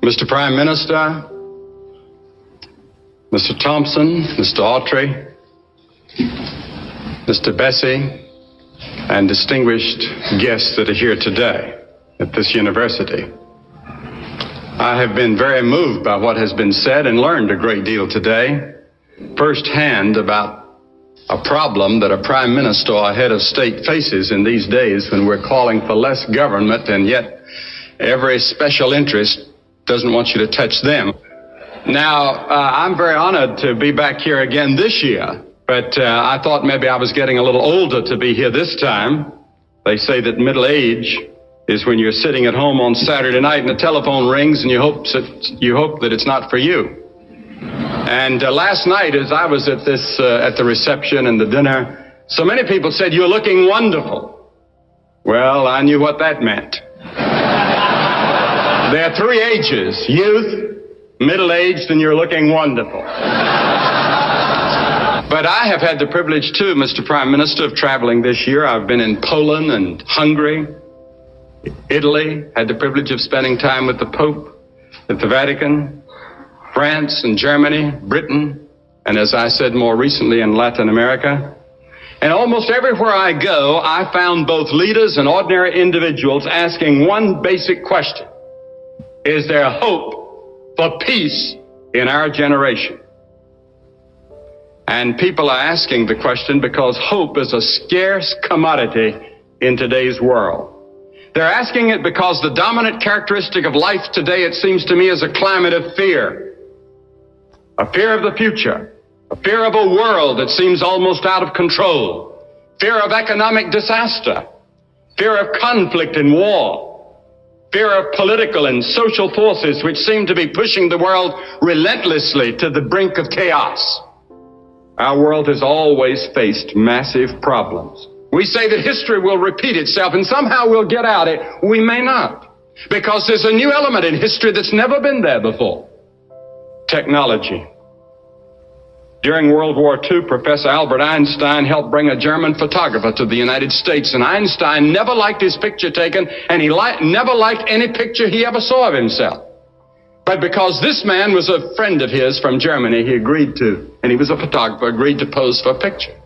Mr. Prime Minister, Mr. Thompson, Mr. Autry, Mr. Bessie, and distinguished guests that are here today at this university. I have been very moved by what has been said and learned a great deal today, firsthand about a problem that a prime minister or a head of state faces in these days when we're calling for less government, and yet every special interest doesn't want you to touch them. Now, I'm very honored to be back here again this year, but I thought maybe I was getting a little older to be here this time. They say that middle age is when you're sitting at home on Saturday night and the telephone rings and you hope that it's not for you. And last night, as I was at the reception and the dinner, so many people said, "You're looking wonderful." Well, I knew what that meant. There are three ages: youth, middle-aged, and you're looking wonderful. But I have had the privilege too, Mr. Prime Minister, of traveling this year. I've been in Poland and Hungary, Italy, had the privilege of spending time with the Pope at the Vatican, France and Germany, Britain, and as I said more recently in Latin America. And almost everywhere I go, I found both leaders and ordinary individuals asking one basic question: is there hope for peace in our generation? And people are asking the question because hope is a scarce commodity in today's world. They're asking it because the dominant characteristic of life today, it seems to me, is a climate of fear. A fear of the future, a fear of a world that seems almost out of control, fear of economic disaster, fear of conflict and war, fear of political and social forces which seem to be pushing the world relentlessly to the brink of chaos. Our world has always faced massive problems. We say that history will repeat itself and somehow we'll get out it. We may not, because there's a new element in history that's never been there before: technology. During World War II, Professor Albert Einstein helped bring a German photographer to the United States, and Einstein never liked his picture taken, and he never liked any picture he ever saw of himself. But because this man was a friend of his from Germany, he agreed to, and he was a photographer, agreed to pose for a picture.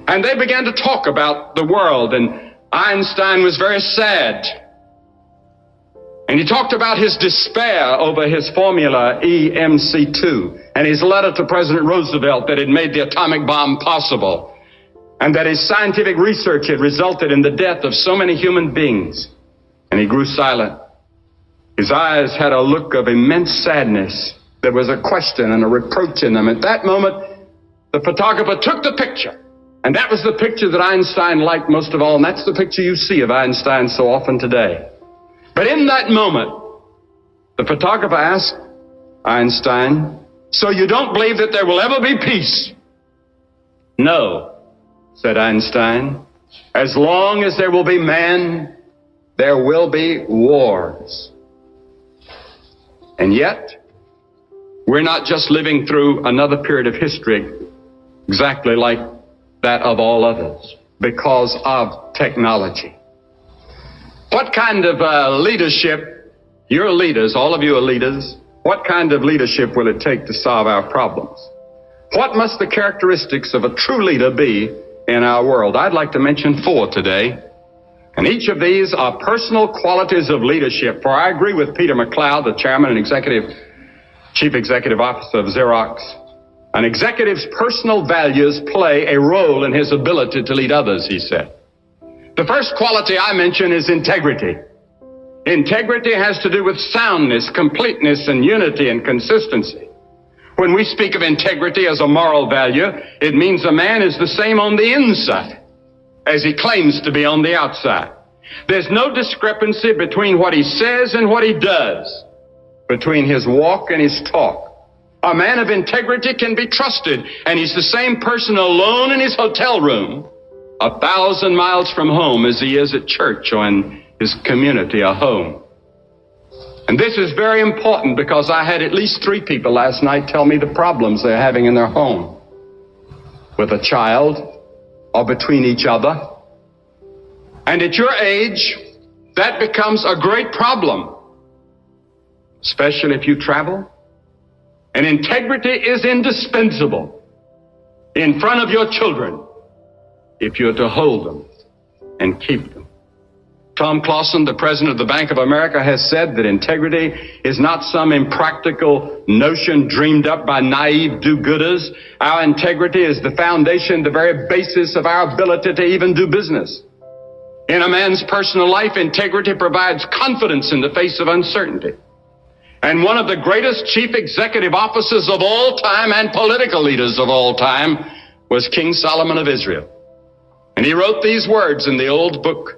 And they began to talk about the world, and Einstein was very sad. And he talked about his despair over his formula EMC2 and his letter to President Roosevelt that had made the atomic bomb possible, and that his scientific research had resulted in the death of so many human beings. And he grew silent. His eyes had a look of immense sadness. There was a question and a reproach in them. At that moment, the photographer took the picture. And that was the picture that Einstein liked most of all. And that's the picture you see of Einstein so often today. But in that moment, the photographer asked Einstein, "So you don't believe that there will ever be peace?" "No," said Einstein. "As long as there will be man, there will be wars." And yet, we're not just living through another period of history exactly like that of all others because of technology. What kind of leadership, you're leaders, all of you are leaders, what kind of leadership will it take to solve our problems? What must the characteristics of a true leader be in our world? I'd like to mention 4 today. And each of these are personal qualities of leadership. For I agree with Peter McLeod, the chairman and chief executive officer of Xerox. An executive's personal values play a role in his ability to lead others, he said. The first quality I mention is integrity. Integrity has to do with soundness, completeness, and unity and consistency. When we speak of integrity as a moral value, it means a man is the same on the inside as he claims to be on the outside. There's no discrepancy between what he says and what he does, between his walk and his talk. A man of integrity can be trusted, and he's the same person alone in his hotel room 1,000 miles from home as he is at church or in his community or home. And this is very important because I had at least 3 people last night tell me the problems they're having in their home with a child or between each other. And at your age, that becomes a great problem. especially if you travel. And integrity is indispensable in front of your children if you're to hold them and keep them. Tom Clausen, the president of the Bank of America, has said that integrity is not some impractical notion dreamed up by naive do-gooders. Our integrity is the foundation, the very basis of our ability to even do business. In a man's personal life, integrity provides confidence in the face of uncertainty. And one of the greatest chief executive officers of all time and political leaders of all time was King Solomon of Israel. And he wrote these words in the old book,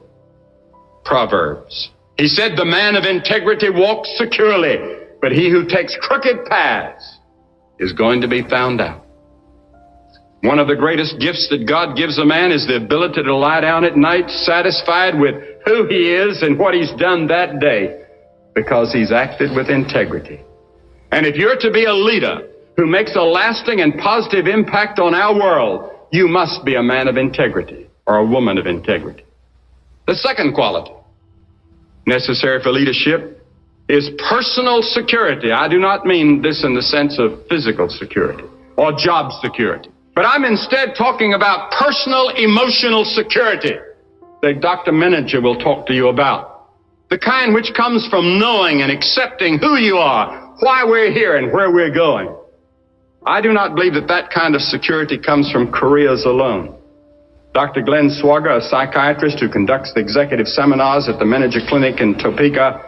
Proverbs. He said, "The man of integrity walks securely, but he who takes crooked paths is going to be found out." One of the greatest gifts that God gives a man is the ability to lie down at night satisfied with who he is and what he's done that day, because he's acted with integrity. And if you're to be a leader who makes a lasting and positive impact on our world, you must be a man of integrity or a woman of integrity. The second quality necessary for leadership is personal security. I do not mean this in the sense of physical security or job security, but I'm instead talking about personal emotional security that Dr. Manager will talk to you about. The kind which comes from knowing and accepting who you are, why we're here, and where we're going. I do not believe that that kind of security comes from careers alone. Dr. Glenn Swager, a psychiatrist who conducts the executive seminars at the Manager Clinic in Topeka,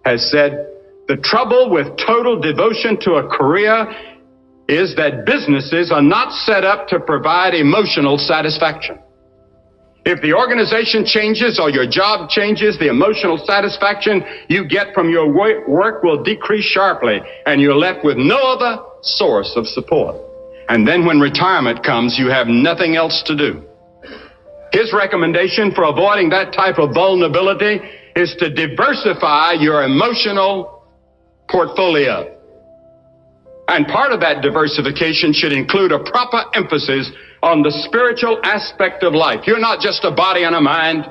has said, "The trouble with total devotion to a career is that businesses are not set up to provide emotional satisfaction. If the organization changes or your job changes, the emotional satisfaction you get from your work will decrease sharply, and you're left with no other source of support. And then when retirement comes, you have nothing else to do." His recommendation for avoiding that type of vulnerability is to diversify your emotional portfolio. And part of that diversification should include a proper emphasis on the spiritual aspect of life. You're not just a body and a mind.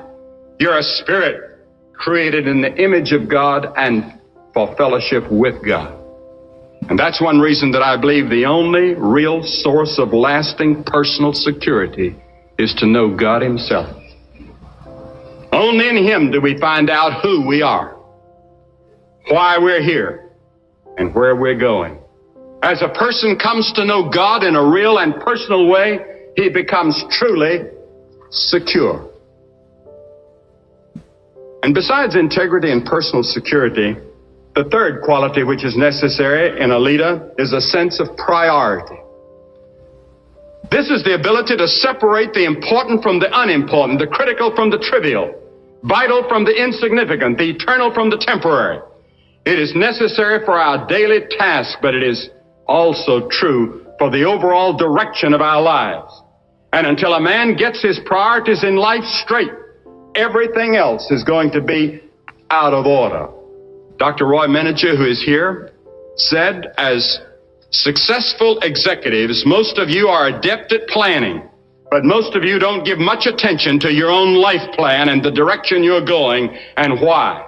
You're a spirit created in the image of God and for fellowship with God. And that's one reason that I believe the only real source of lasting personal security is to know God Himself. Only in Him do we find out who we are, why we're here, and where we're going. As a person comes to know God in a real and personal way, he becomes truly secure. And besides integrity and personal security, the third quality which is necessary in a leader is a sense of priority. This is the ability to separate the important from the unimportant, the critical from the trivial, vital from the insignificant, the eternal from the temporary. It is necessary for our daily task, but it is also true for the overall direction of our lives. And until a man gets his priorities in life straight, everything else is going to be out of order. Dr. Roy Manager, who is here, said, "As successful executives, most of you are adept at planning, but most of you don't give much attention to your own life plan and the direction you're going and why.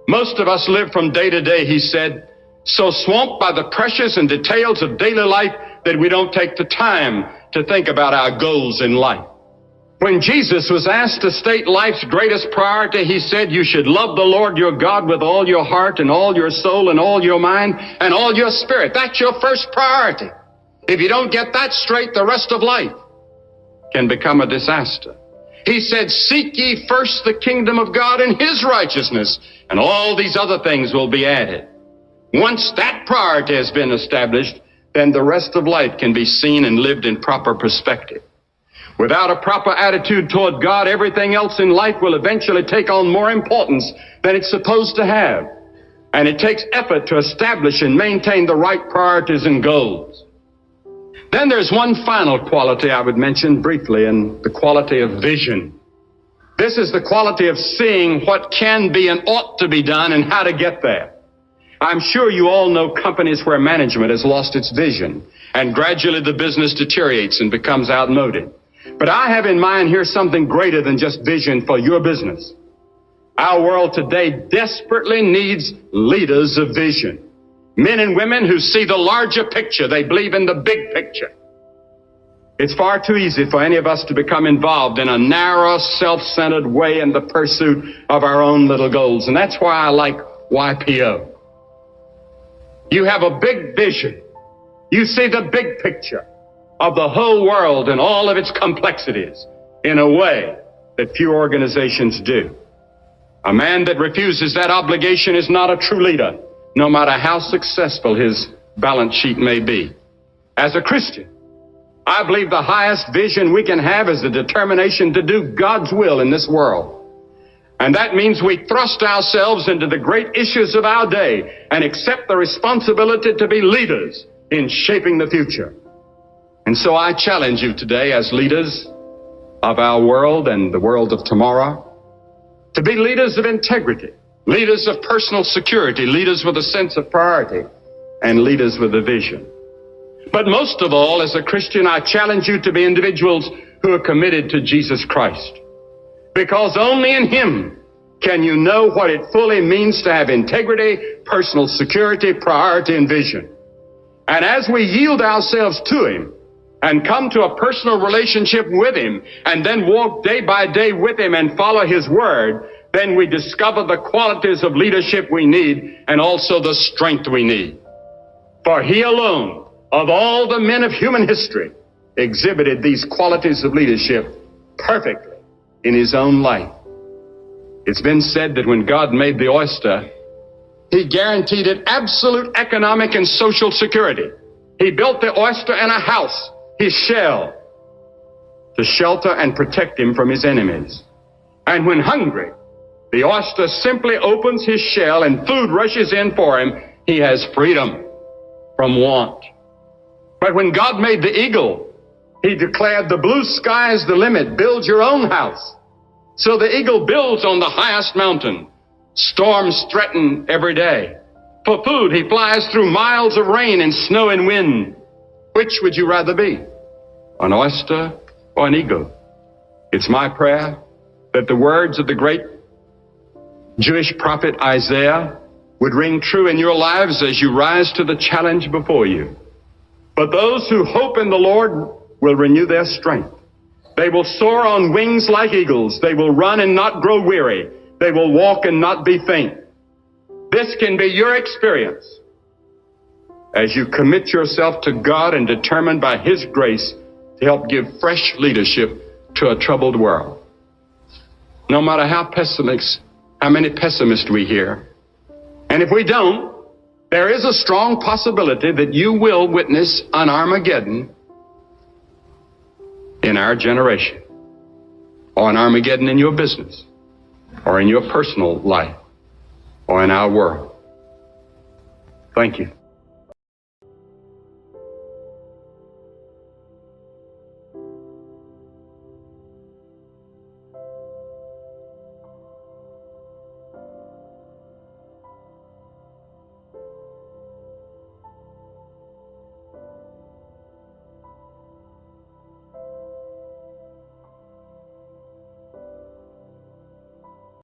Most of us live from day to day," he said, "so swamped by the pressures and details of daily life that we don't take the time to think about our goals in life." When Jesus was asked to state life's greatest priority, he said, "You should love the Lord your God with all your heart and all your soul and all your mind and all your spirit." That's your first priority. If you don't get that straight, the rest of life can become a disaster. He said, "Seek ye first the kingdom of God and His righteousness, and all these other things will be added." Once that priority has been established, then the rest of life can be seen and lived in proper perspective. Without a proper attitude toward God, everything else in life will eventually take on more importance than it's supposed to have. And it takes effort to establish and maintain the right priorities and goals. Then there's one final quality I would mention briefly, and the quality of vision. This is the quality of seeing what can be and ought to be done and how to get there. I'm sure you all know companies where management has lost its vision, and gradually the business deteriorates and becomes outmoded. But I have in mind here something greater than just vision for your business. Our world today desperately needs leaders of vision. Men and women who see the larger picture. They believe in the big picture. It's far too easy for any of us to become involved in a narrow, self-centered way in the pursuit of our own little goals. And that's why I like YPO. You have a big vision. You see the big picture of the whole world and all of its complexities in a way that few organizations do. A man that refuses that obligation is not a true leader, no matter how successful his balance sheet may be. As a Christian, I believe the highest vision we can have is the determination to do God's will in this world. And that means we thrust ourselves into the great issues of our day and accept the responsibility to be leaders in shaping the future. And so I challenge you today as leaders of our world and the world of tomorrow to be leaders of integrity, leaders of personal security, leaders with a sense of priority, and leaders with a vision. But most of all, as a Christian, I challenge you to be individuals who are committed to Jesus Christ. Because only in Him can you know what it fully means to have integrity, personal security, priority, and vision. And as we yield ourselves to Him and come to a personal relationship with Him and then walk day by day with Him and follow His Word, then we discover the qualities of leadership we need and also the strength we need. For He alone, of all the men of human history, exhibited these qualities of leadership perfectly in His own life. It's been said that when God made the oyster, He guaranteed it absolute economic and social security. He built the oyster in a house, his shell, to shelter and protect him from his enemies. And when hungry, the oyster simply opens his shell and food rushes in for him. He has freedom from want. But when God made the eagle, He declared the blue sky is the limit. Build your own house. So the eagle builds on the highest mountain. Storms threaten every day. For food, he flies through miles of rain and snow and wind. Which would you rather be? An oyster or an eagle? It's my prayer that the words of the great Jewish prophet Isaiah would ring true in your lives as you rise to the challenge before you. But those who hope in the Lord will renew their strength. They will soar on wings like eagles. They will run and not grow weary. They will walk and not be faint. This can be your experience as you commit yourself to God and determined by His grace to help give fresh leadership to a troubled world. No matter how many pessimists we hear. And if we don't, there is a strong possibility that you will witness an Armageddon in our generation, or an Armageddon in your business, or in your personal life, or in our world. Thank you.